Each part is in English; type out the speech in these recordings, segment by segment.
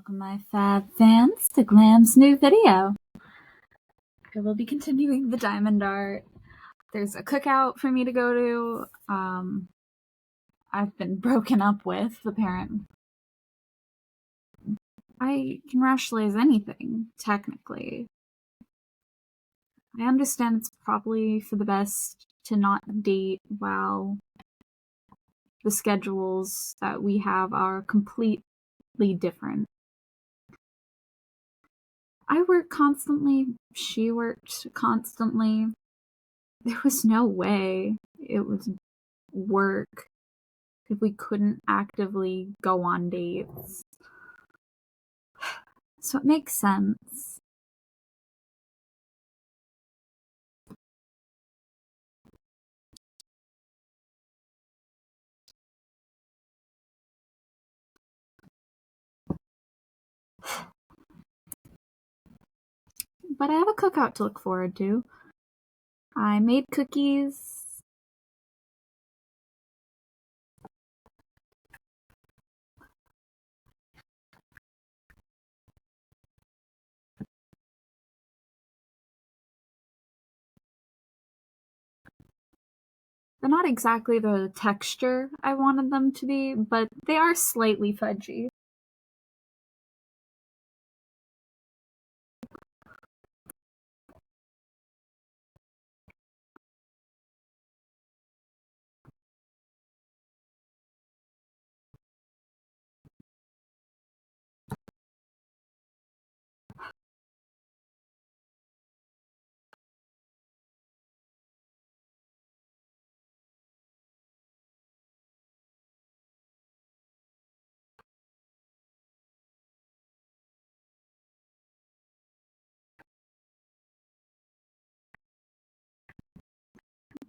Welcome, my fab fans, to Glam's new video. I will be continuing the diamond art. There's a cookout for me to go to. I've been broken up with the parent. I can rationalize anything, technically. I understand it's probably for the best to not date while the schedules that we have are completely different. I work constantly, she worked constantly. There was no way it would work if we couldn't actively go on dates. So it makes sense. But I have a cookout to look forward to. I made cookies. They're not exactly the texture I wanted them to be, but they are slightly fudgy.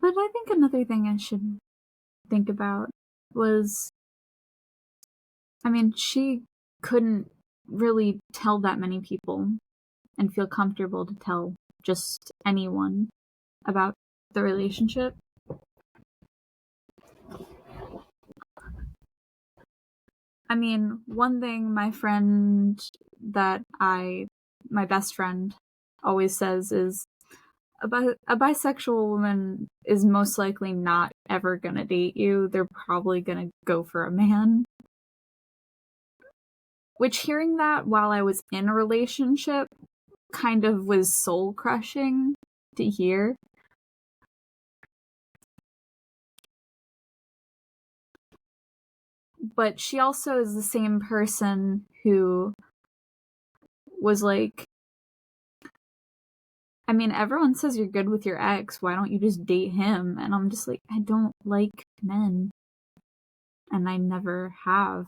But I think another thing I should think about was, she couldn't really tell that many people and feel comfortable to tell just anyone about the relationship. One thing my best friend always says is a bisexual woman is most likely not ever gonna date you. They're probably gonna go for a man. Which, hearing that while I was in a relationship kind of was soul crushing to hear. But she also is the same person who was like, everyone says you're good with your ex, why don't you just date him? And I'm just like, I don't like men. And I never have.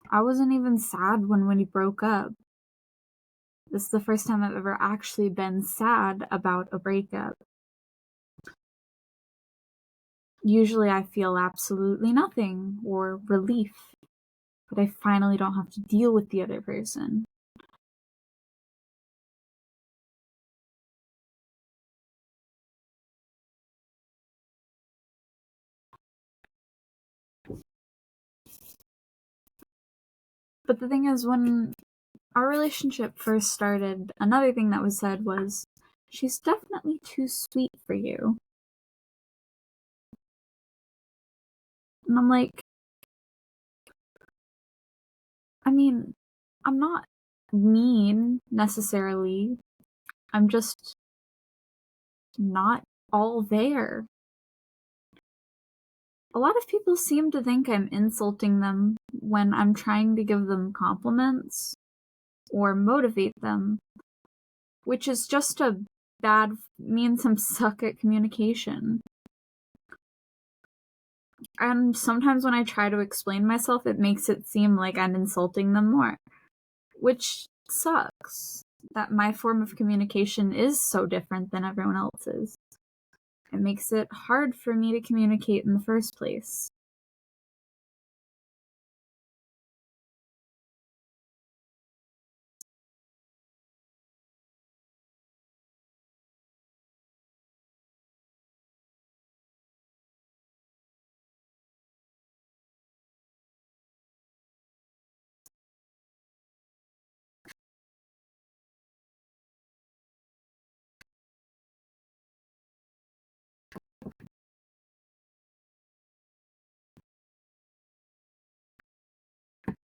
I wasn't even sad when we broke up. This is the first time I've ever actually been sad about a breakup. Usually I feel absolutely nothing, or relief, but I finally don't have to deal with the other person. But the thing is, when our relationship first started, another thing that was said was, she's definitely too sweet for you. And I'm like, I'm not mean, necessarily. I'm just not all there. A lot of people seem to think I'm insulting them when I'm trying to give them compliments or motivate them, which is just means I'm suck at communication. And sometimes when I try to explain myself, it makes it seem like I'm insulting them more, which sucks. That my form of communication is so different than everyone else's. It makes it hard for me to communicate in the first place.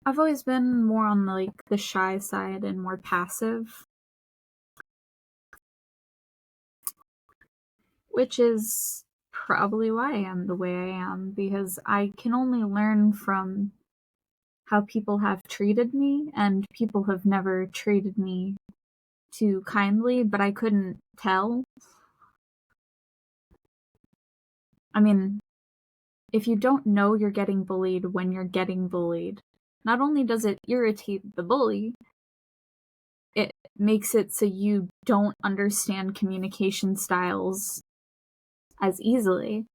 I've always been more on the shy side and more passive, which is probably why I am the way I am, because I can only learn from how people have treated me, and people have never treated me too kindly, but I couldn't tell. I mean, if you don't know you're getting bullied when you're getting bullied, not only does it irritate the bully, it makes it so you don't understand communication styles as easily,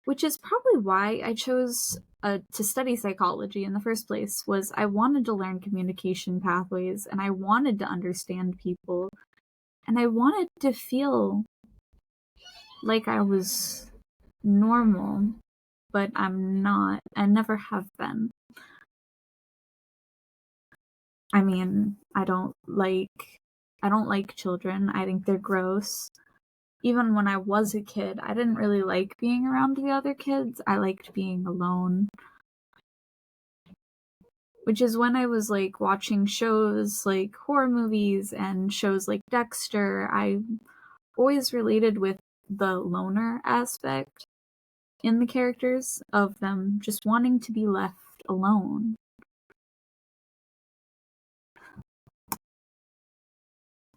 which is probably why I chose to study psychology in the first place. Was I wanted to learn communication pathways, and I wanted to understand people, and I wanted to feel like I was normal, but I'm not. I never have been. I mean, I don't like children. I think they're gross. Even when I was a kid, I didn't really like being around the other kids. I liked being alone. Which is when I was watching shows like horror movies and shows like Dexter, I always related with the loner aspect in the characters of them just wanting to be left alone.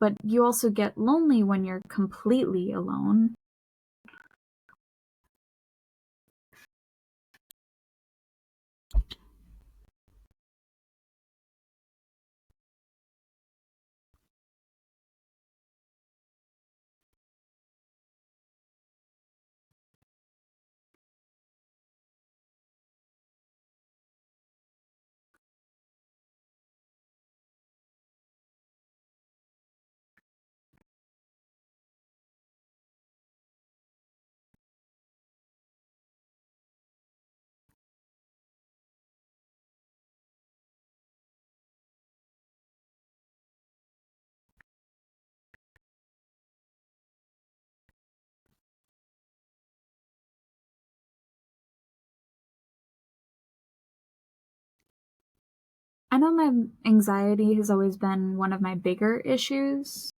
But you also get lonely when you're completely alone. I know my anxiety has always been one of my bigger issues.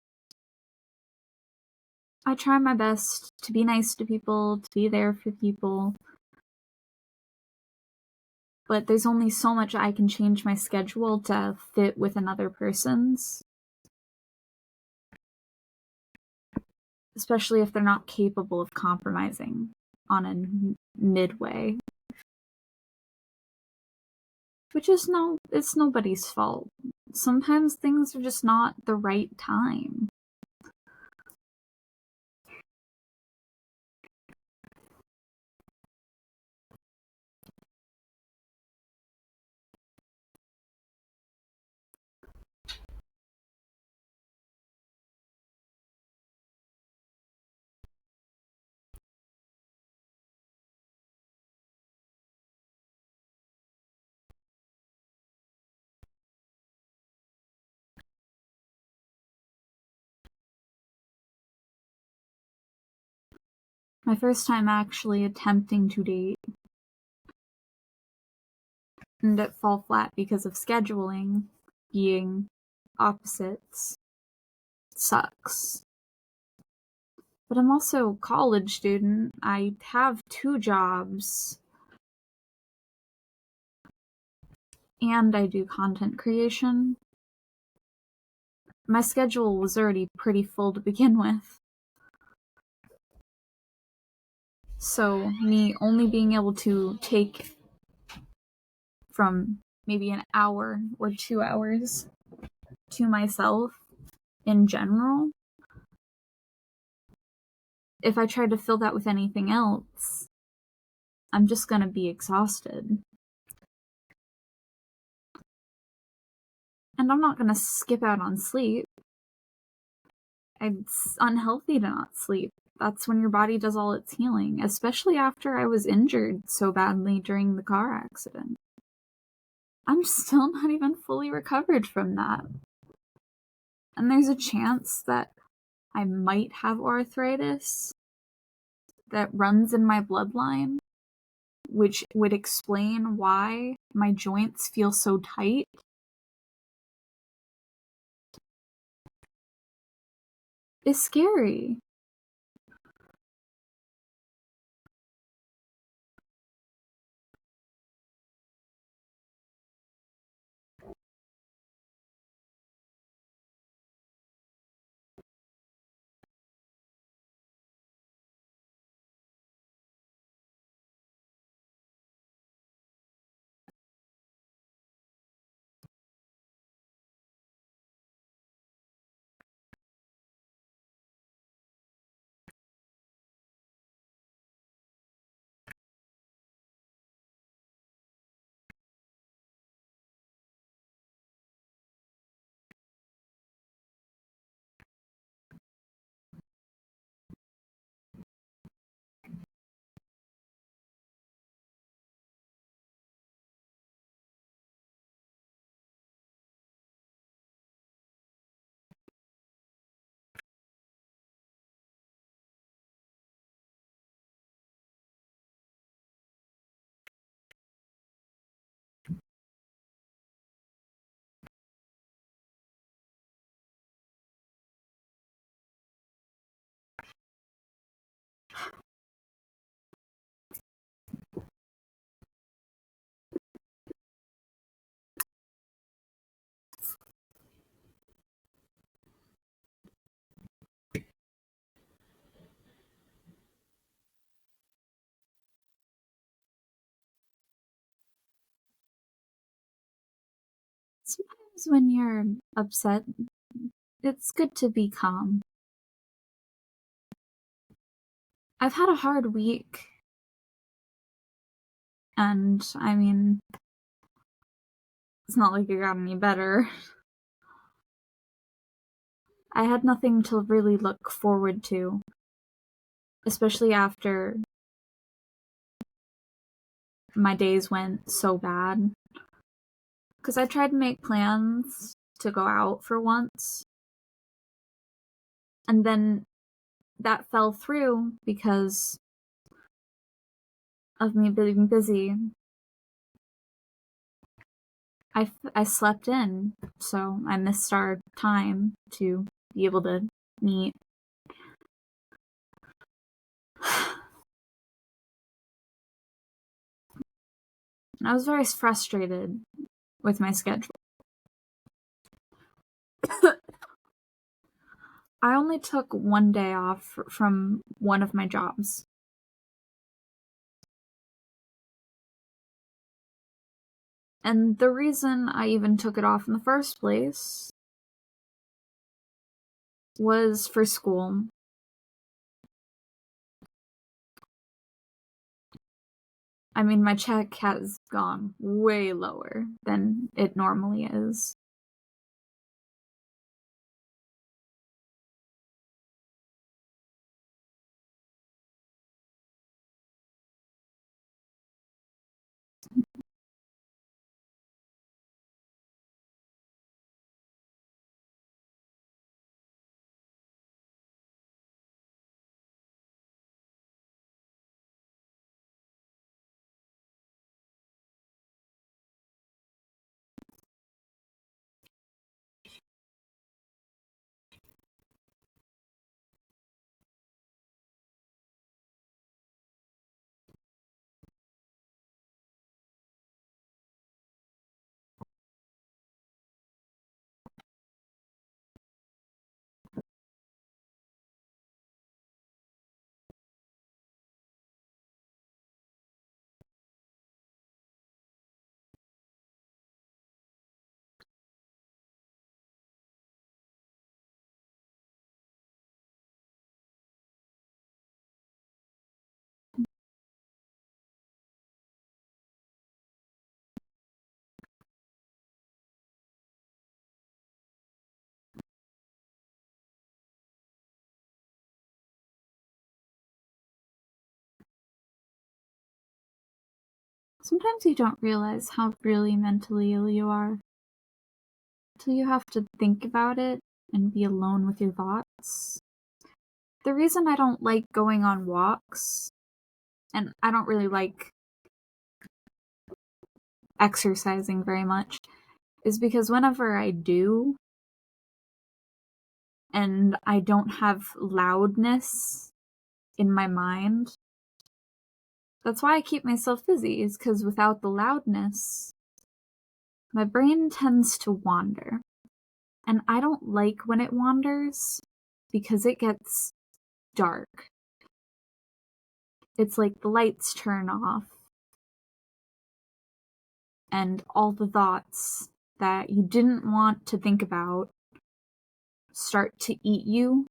I try my best to be nice to people, to be there for people, but there's only so much I can change my schedule to fit with another person's, especially if they're not capable of compromising on a midway. Which is it's nobody's fault. Sometimes things are just not the right time. My first time actually attempting to date and it fall flat because of scheduling being opposites. It sucks. But I'm also a college student. I have 2 jobs. And I do content creation. My schedule was already pretty full to begin with. So me only being able to take from maybe an hour or 2 hours to myself in general, if I tried to fill that with anything else, I'm just gonna be exhausted. And I'm not gonna skip out on sleep. It's unhealthy to not sleep. That's when your body does all its healing, especially after I was injured so badly during the car accident. I'm still not even fully recovered from that. And there's a chance that I might have arthritis that runs in my bloodline. which would explain why my joints feel so tight. Is scary. Sometimes when you're upset, it's good to be calm. I've had a hard week, and I mean, it's not like it got any better. I had nothing to really look forward to, especially after my days went so bad. Because I tried to make plans to go out for once, and then that fell through because of me being busy. I slept in, so I missed our time to be able to meet. And I was very frustrated with my schedule. I only took one day off from one of my jobs. And the reason I even took it off in the first place was for school. I mean, my check has gone way lower than it normally is. Sometimes you don't realize how really mentally ill you are until you have to think about it and be alone with your thoughts. The reason I don't like going on walks, and I don't really like exercising very much is because whenever I do, and I don't have loudness in my mind, that's why I keep myself busy, is because without the loudness, my brain tends to wander. And I don't like when it wanders because it gets dark. It's like the lights turn off and all the thoughts that you didn't want to think about start to eat you.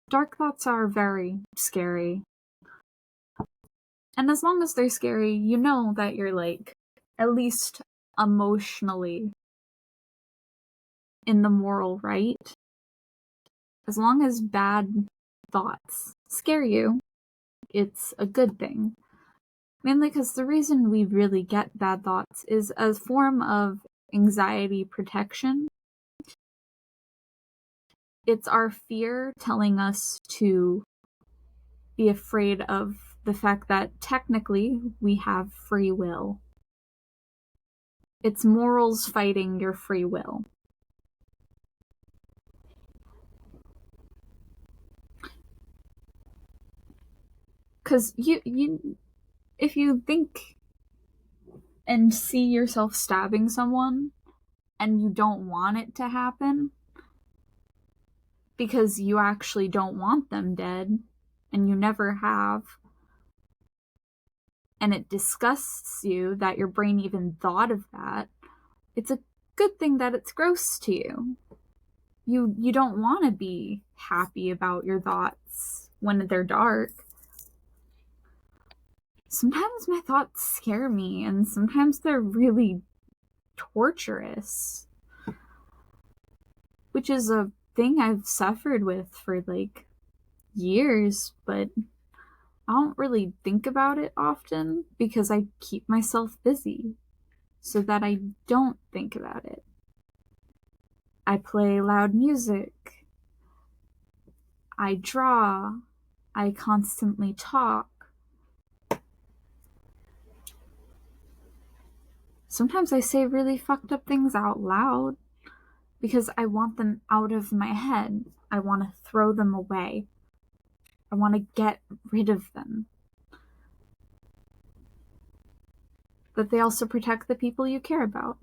Dark thoughts are very scary. And as long as they're scary, you know that you're like, at least emotionally, in the moral right. As long as bad thoughts scare you, it's a good thing. Mainly because the reason we really get bad thoughts is a form of anxiety protection. It's our fear telling us to be afraid of the fact that technically we have free will. It's morals fighting your free will. Because if you think and see yourself stabbing someone and you don't want it to happen because you actually don't want them dead and you never have, and it disgusts you that your brain even thought of that, it's a good thing that it's gross to you. You don't want to be happy about your thoughts when they're dark. Sometimes my thoughts scare me, and sometimes they're really torturous, which is a thing I've suffered with for like years, but I don't really think about it often because I keep myself busy so that I don't think about it. I play loud music. I draw. I constantly talk. Sometimes I say really fucked up things out loud because I want them out of my head. I want to throw them away. I want to get rid of them. But they also protect the people you care about.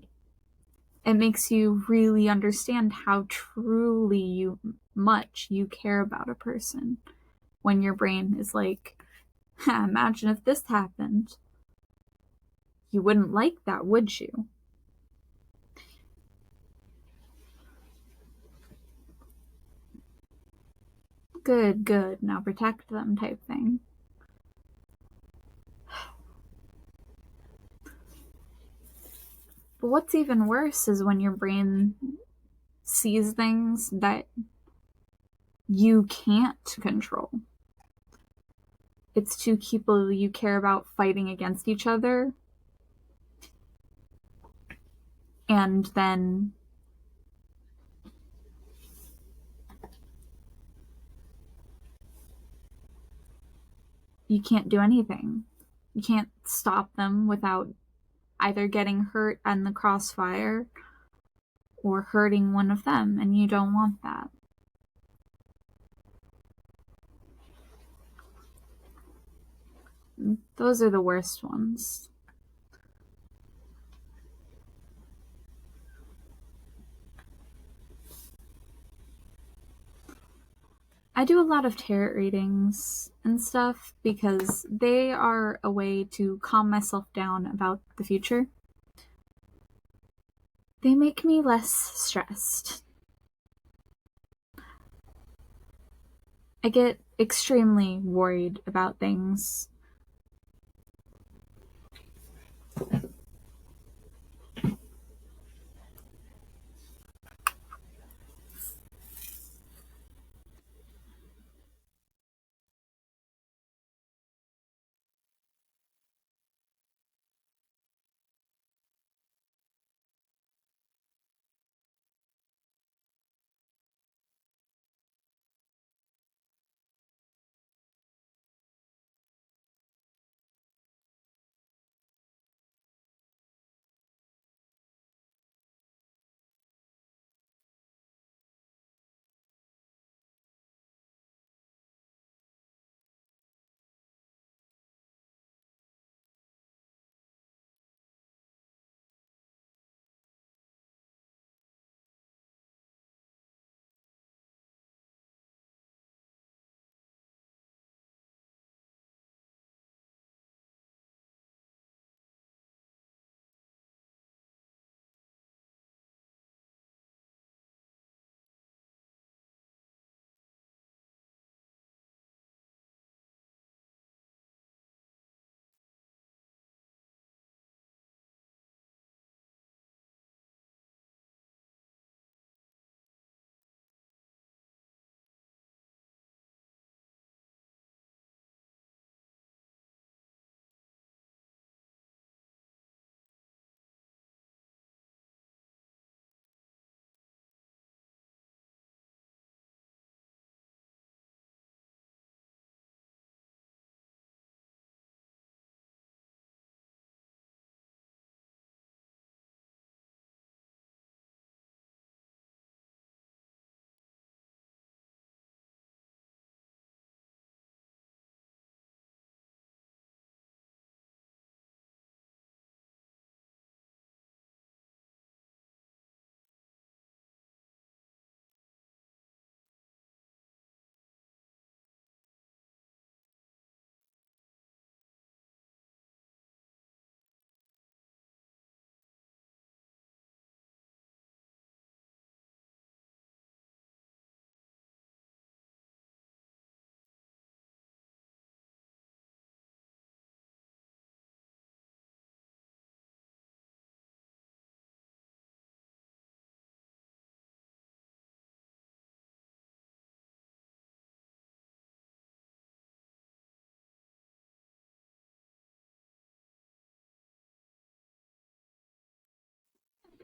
It makes you really understand how truly much you care about a person when your brain is like, imagine if this happened. You wouldn't like that, would you? Good, good, now protect them type thing. But what's even worse is when your brain sees things that you can't control. It's two people you care about fighting against each other, and then you can't do anything. You can't stop them without either getting hurt in the crossfire or hurting one of them, and you don't want that. Those are the worst ones. I do a lot of tarot readings and stuff because they are a way to calm myself down about the future. They make me less stressed. I get extremely worried about things.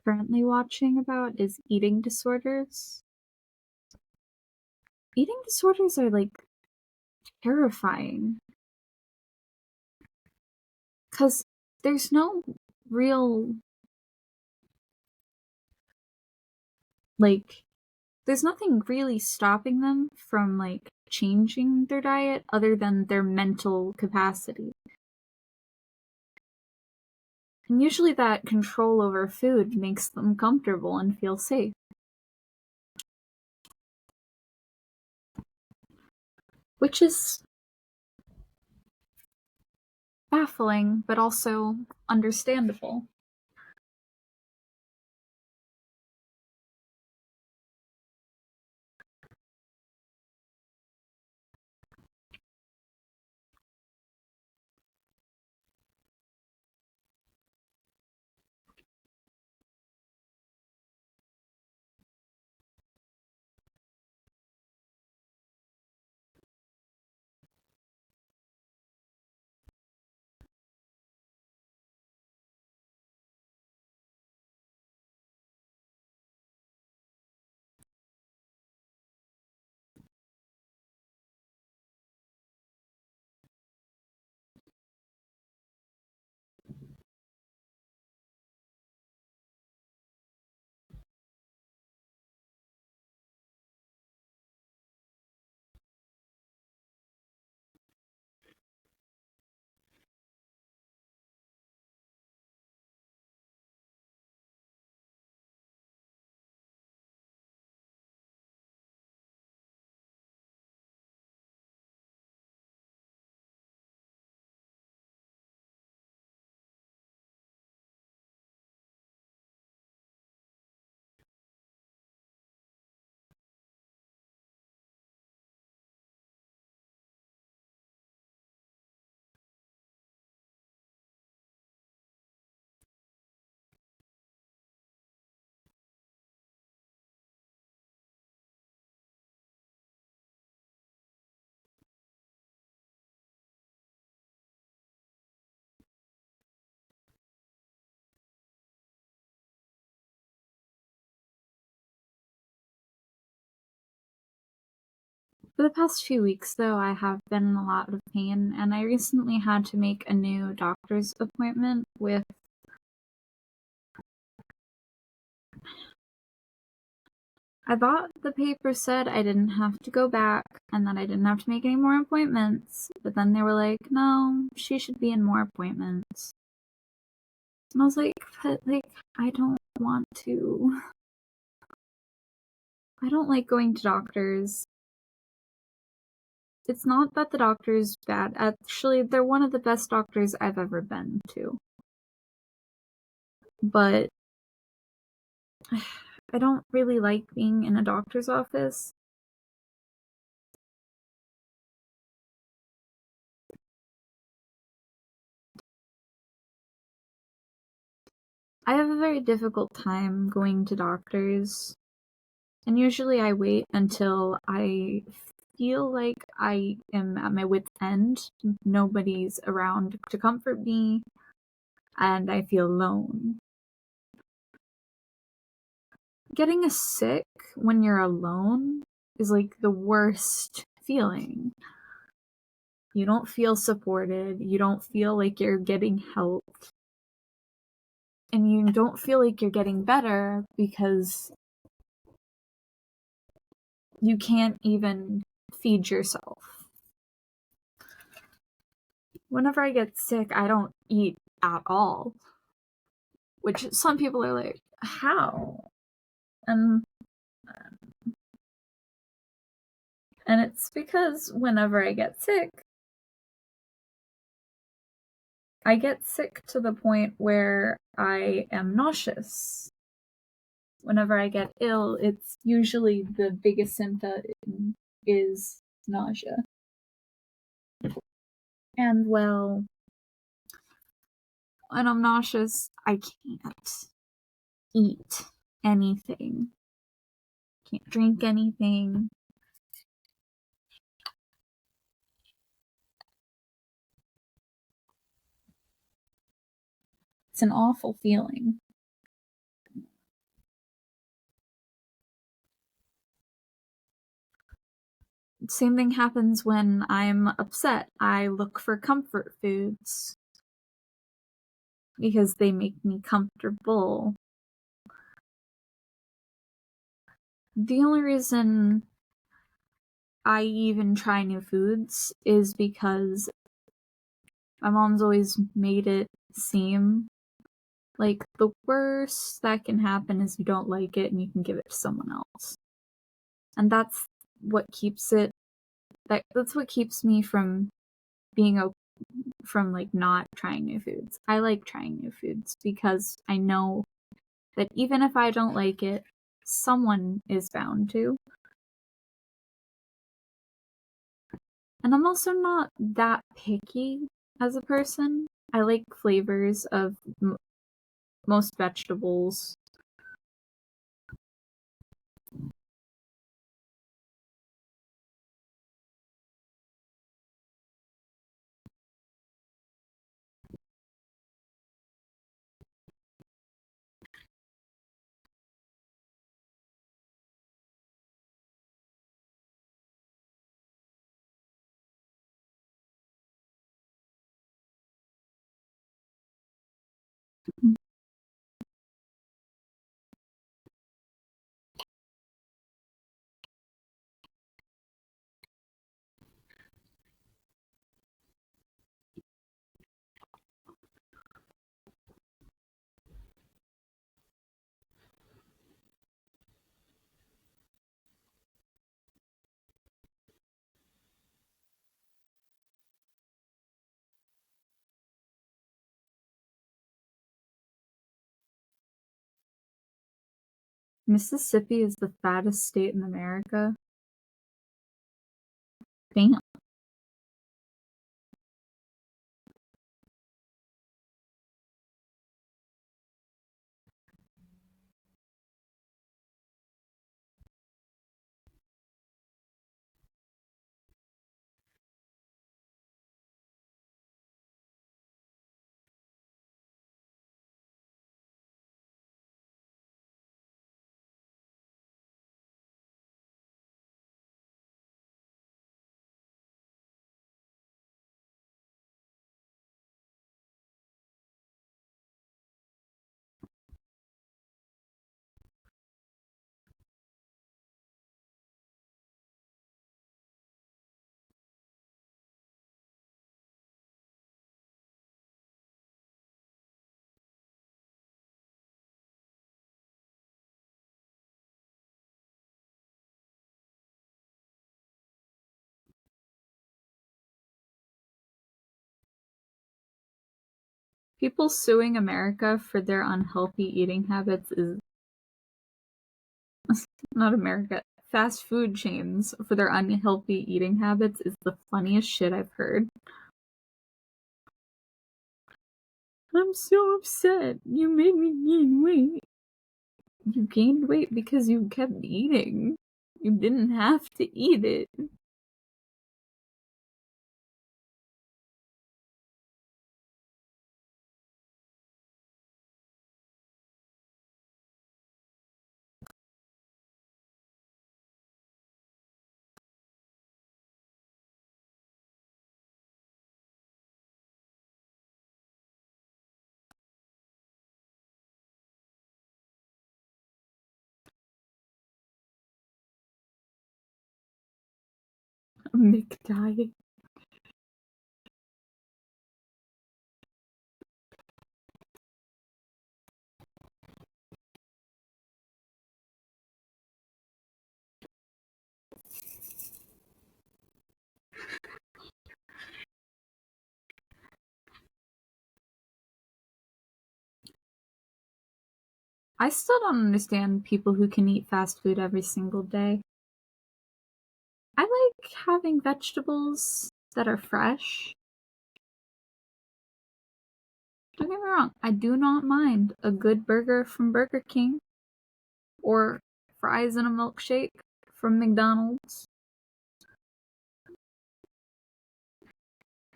currently watching about is eating disorders. Eating disorders are, like, terrifying. 'Cause there's no real, like, there's nothing really stopping them from, like, changing their diet other than their mental capacity. And usually that control over food makes them comfortable and feel safe. Which is baffling, but also understandable. For the past few weeks, though, I have been in a lot of pain, and I recently had to make a new doctor's appointment with. I thought the paper said I didn't have to go back and that I didn't have to make any more appointments, but then they were like, no, she should be in more appointments. And I was like, but, like, I don't want to. I don't like going to doctors. It's not that the doctor's bad. Actually, they're one of the best doctors I've ever been to. But I don't really like being in a doctor's office. I have a very difficult time going to doctors, and usually I wait until I feel like I am at my wit's end. Nobody's around to comfort me, and I feel alone. Getting sick when you're alone is like the worst feeling. You don't feel supported, you don't feel like you're getting help, and you don't feel like you're getting better because you can't even feed yourself. Whenever I get sick, I don't eat at all, which some people are like, how? And it's because whenever I get sick to the point where I am nauseous. Whenever I get ill, it's usually the biggest symptom is nausea. And well, when I'm nauseous, I can't eat anything. Can't drink anything. It's an awful feeling. Same thing happens when I'm upset. I look for comfort foods because they make me comfortable. The only reason I even try new foods is because my mom's always made it seem like the worst that can happen is you don't like it and you can give it to someone else. And that's what keeps it that's what keeps me from being from like not trying new foods. I like trying new foods because I know that even if I don't like it, someone is bound to. And I'm also not that picky as a person. I like flavors of most vegetables. Mississippi is the fattest state in America. Damn. People suing America for their unhealthy eating habits is not America. Fast food chains for their unhealthy eating habits is the funniest shit I've heard. I'm so upset. You made me gain weight. You gained weight because you kept eating. You didn't have to eat it. McDiet. I still don't understand people who can eat fast food every single day. I like having vegetables that are fresh. Don't get me wrong, I do not mind a good burger from Burger King or fries and a milkshake from McDonald's.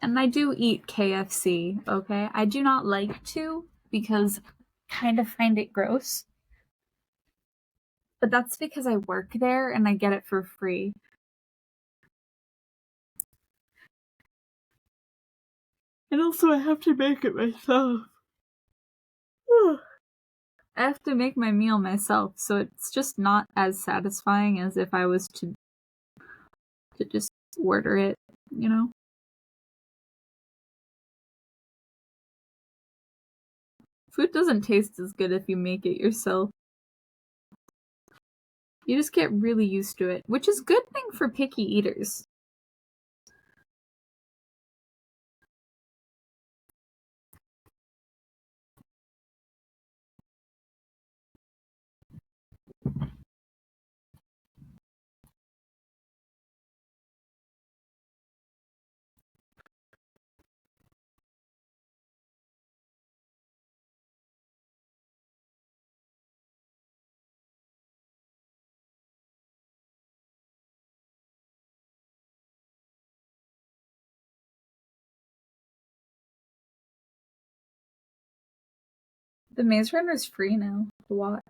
And I do eat KFC, okay? I do not like to because I kind of find it gross. But that's because I work there and I get it for free. And also I have to make it myself. I have to make my meal myself, so it's just not as satisfying as if I was to just order it, you know? Food doesn't taste as good if you make it yourself. You just get really used to it, which is a good thing for picky eaters. The Maze Runner's free now to watch.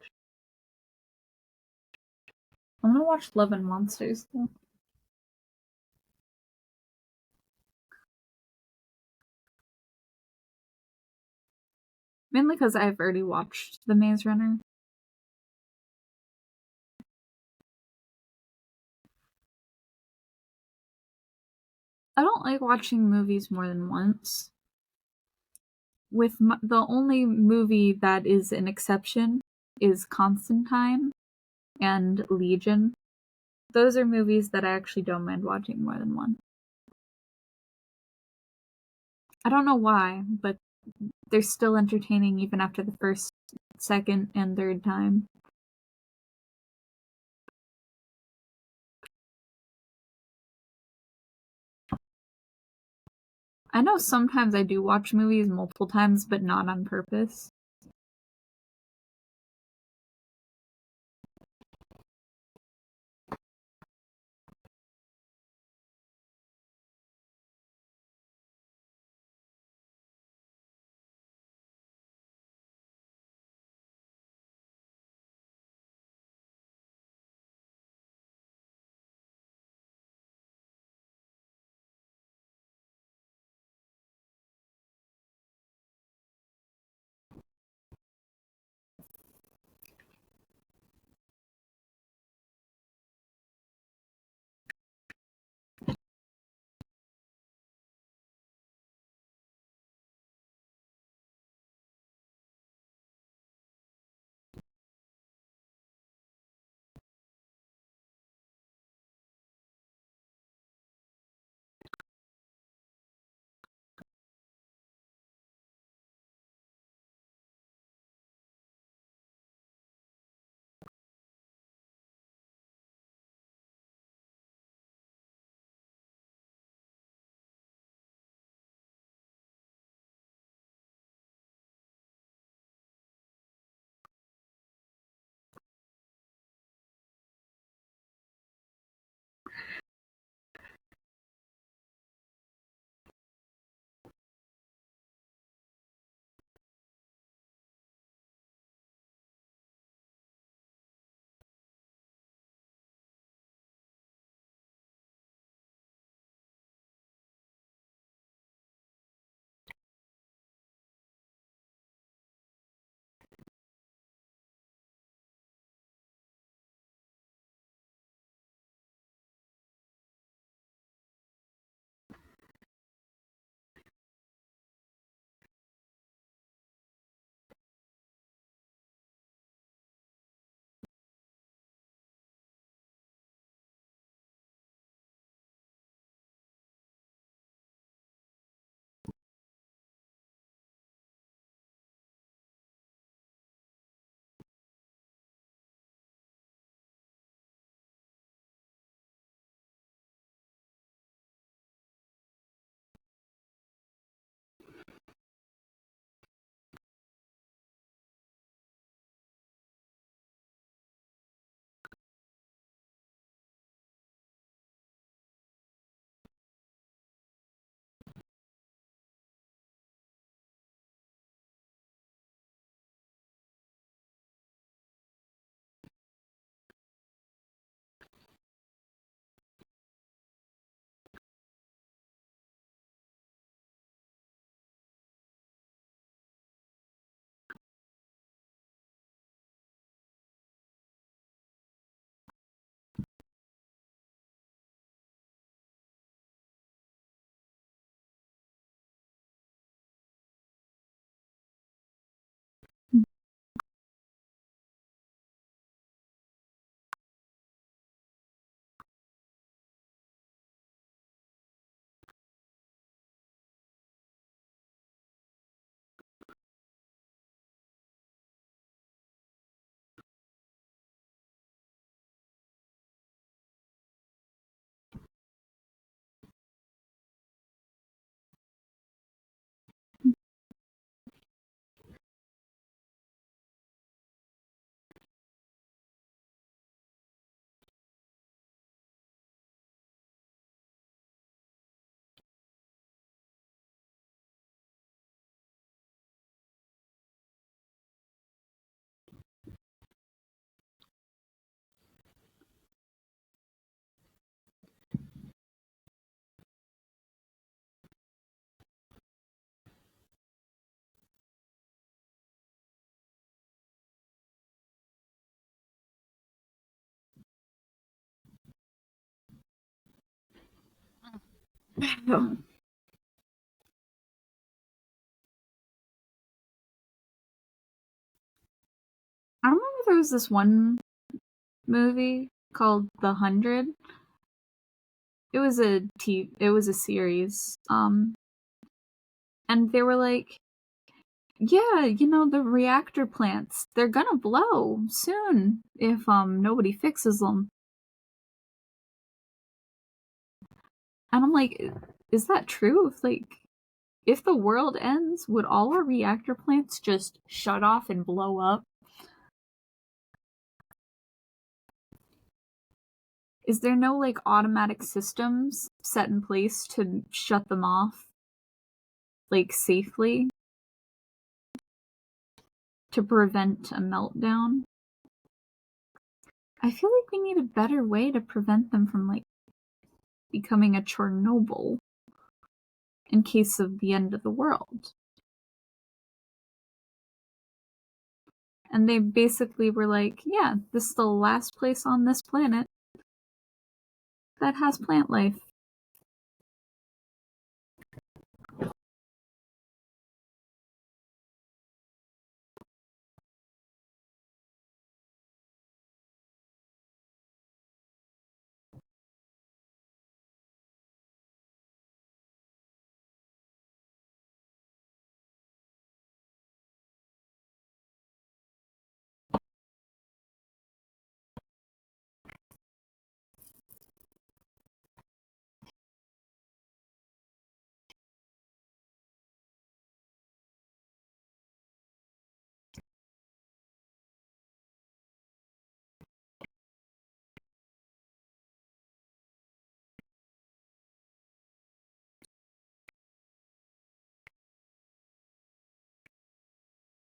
I'm gonna watch Love and Monsters though. Mainly because I've already watched The Maze Runner. I don't like watching movies more than once. The only movie that is an exception is Constantine and Legion. Those are movies that I actually don't mind watching more than one. I don't know why, but they're still entertaining even after the first, second, and third time. I know sometimes I do watch movies multiple times, but not on purpose. I remember there was this one movie called The Hundred. It was a series. And they were like, yeah, the reactor plants, they're gonna blow soon if nobody fixes them. And I'm like, is that true? If the world ends, would all our reactor plants just shut off and blow up? Is there no like automatic systems set in place to shut them off like safely to prevent a meltdown? I feel like we need a better way to prevent them from like becoming a Chernobyl in case of the end of the world. And they basically were like, yeah, this is the last place on this planet that has plant life.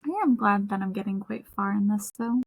I am glad that I'm getting quite far in this though.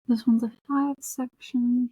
This one's a 5-section.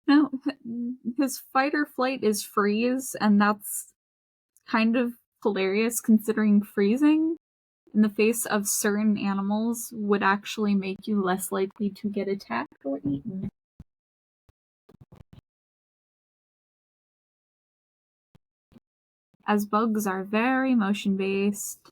No, his fight or flight is freeze, and that's kind of hilarious considering freezing in the face of certain animals would actually make you less likely to get attacked or eaten. As bugs are very motion based.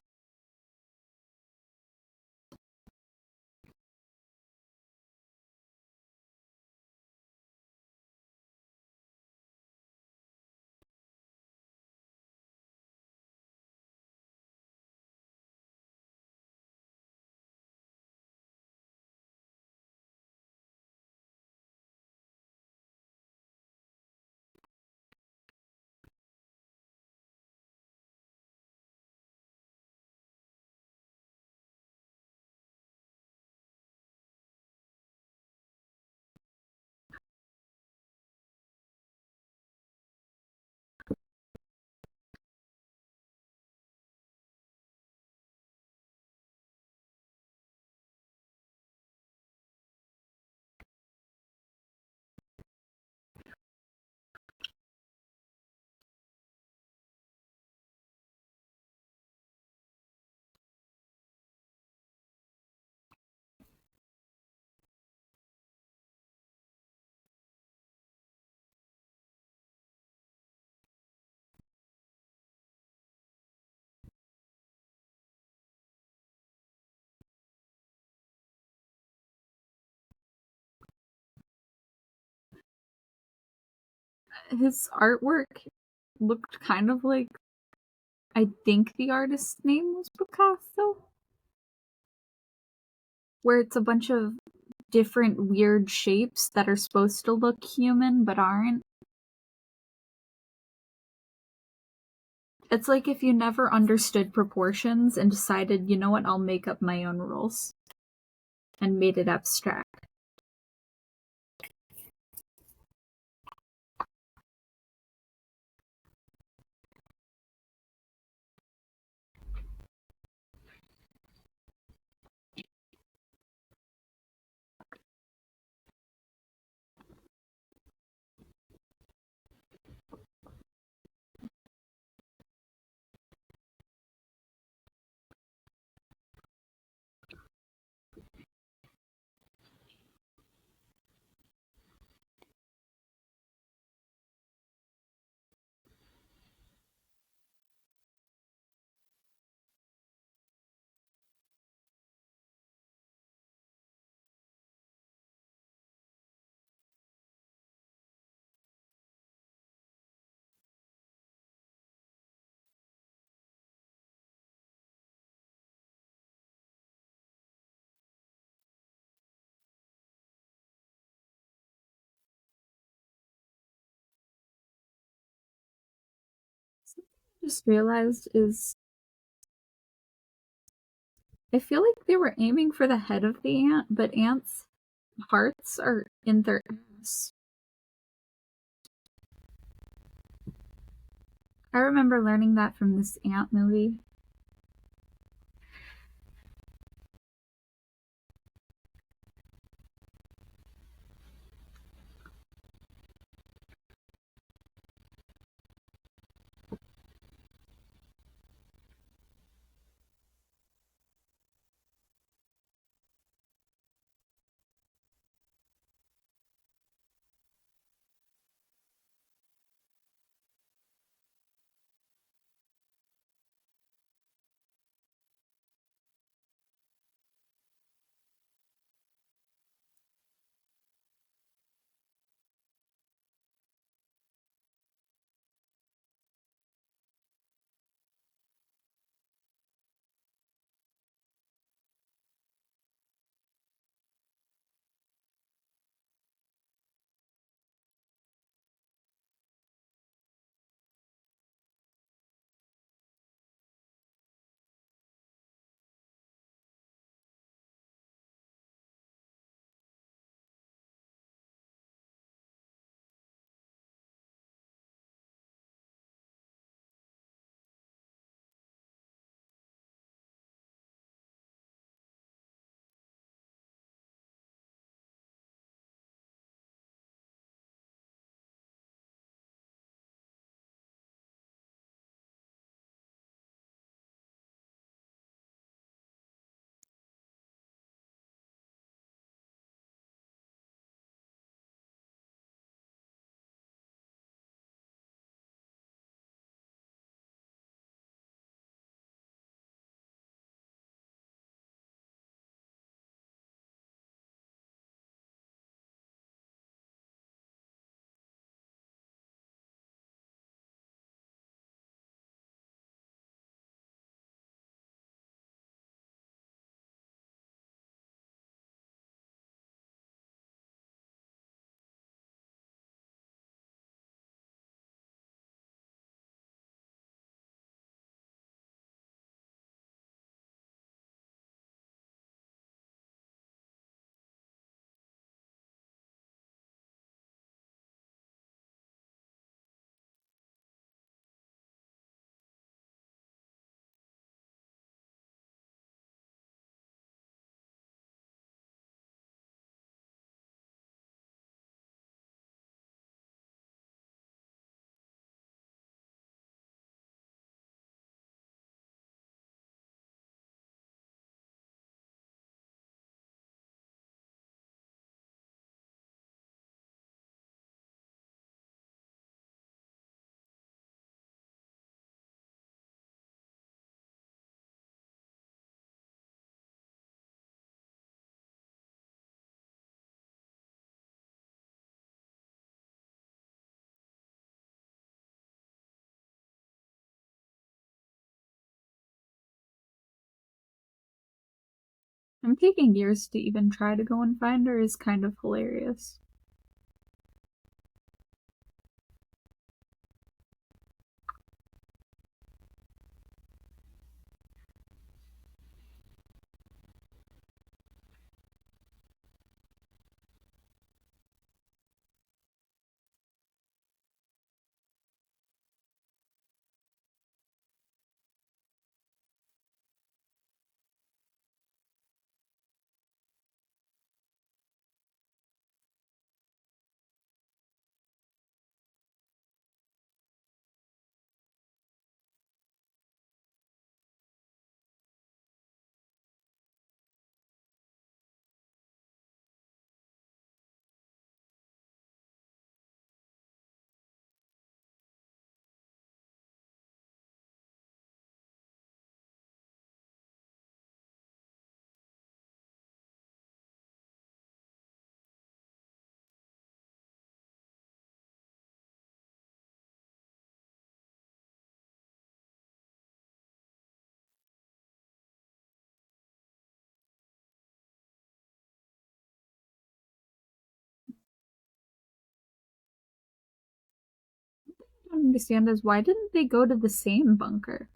His artwork looked kind of like, I think the artist's name was Picasso, where it's a bunch of different weird shapes that are supposed to look human but aren't. It's like if you never understood proportions and decided, you know what, I'll make up my own rules and made it abstract. Just realized is I feel like they were aiming for the head of the ant, but ants' hearts are in their ass. I remember learning that from this ant movie. I'm taking years to even try to go and find her is kind of hilarious. What I don't understand is why didn't they go to the same bunker?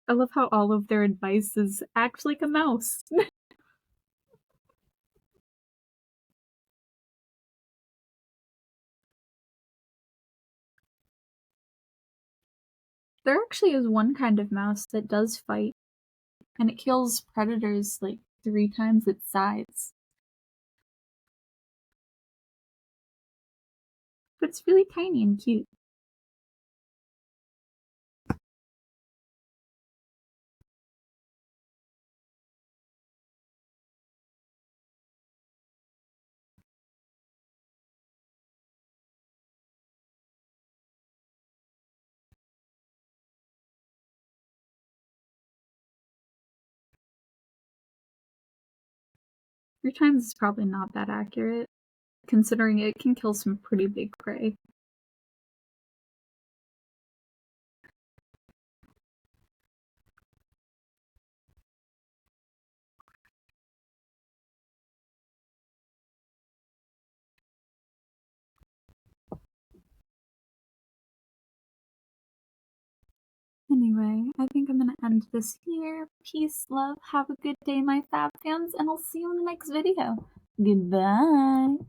I love how all of their advice is act like a mouse. There actually is one kind of mouse that does fight, and it kills predators like 3 times its size. But it's really tiny and cute. 3 times is probably not that accurate, considering it can kill some pretty big prey. Anyway, I think I'm gonna end this here. Peace, love, have a good day, my fab fans, and I'll see you in the next video. Goodbye!